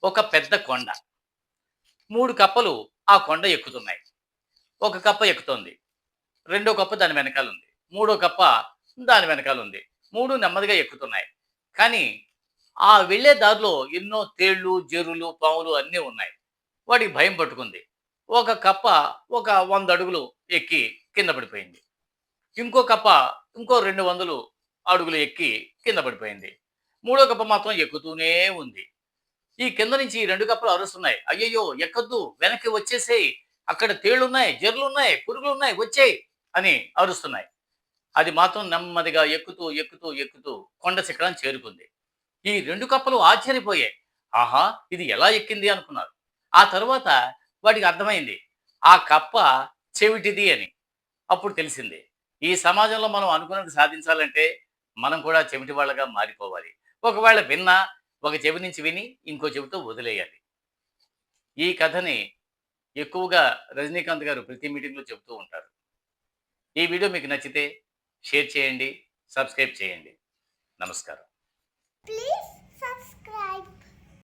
ఒక పెద్ద కొండ. 3 కప్పలు ఆ కొండ ఎక్కుతున్నాయి. ఒక కప్ప ఎక్కుతోంది. రెండో కప్ప దాని వెనకాలుంది. మూడో కప్ప దాని వెనకాలుంది. 3 నెమ్మదిగా ఎక్కుతున్నాయి. కానీ ఆ వెళ్ళే దారిలో ఎన్నో తేళ్ళు, జెర్రులు, పాములు అన్నీ ఉన్నాయి. వాడికి భయం పట్టుకుంది. ఒక కప్ప ఒక 100 అడుగులు ఎక్కి కింద పడిపోయింది. ఇంకో కప్ప ఇంకో 200 అడుగులు ఎక్కి కింద పడిపోయింది. మూడో కప్ప మాత్రం ఎక్కుతూనే ఉంది. ఈ కింద నుంచి ఈ 2 కప్పలు అరుస్తున్నాయి. "అయ్యయ్యో! ఎక్కొద్దు, వెనక్కి వచ్చేసేయ్. అక్కడ తేళ్లున్నాయి, జెర్లున్నాయి, పురుగులున్నాయి, వచ్చేయ్" అని అరుస్తున్నాయి. అది మాత్రం నెమ్మదిగా ఎక్కుతూ, ఎక్కుతూ, ఎక్కుతూ కొండ శిఖరాన్ని చేరుకుంది. ఈ 2 కప్పలు ఆశ్చర్యపోయాయి. ఆహా! ఇది ఎలా ఎక్కింది అనుకున్నారు. ఆ తరువాత వాటికి అర్థమైంది. ఆ కప్ప చెవిటిది అని. అప్పుడు తెలిసింది. ఈ సమాజంలో మనం అనుకున్నది సాధించాలంటే మనం కూడా చెవిటి వాళ్ళగా మారిపోవాలి. ఒకవేళ విన్నా ఒక చెవి నుంచి విని ఇంకో చెవితో వదిలేయాలి. ఈ కథని ఎక్కువగా రజనీకాంత్ గారు ప్రతి మీటింగ్‌లో చెప్తూ ఉంటారు. ఈ వీడియో మీకు నచ్చితే షేర్ చేయండి, సబ్స్క్రైబ్ చేయండి. నమస్కారం. Please subscribe.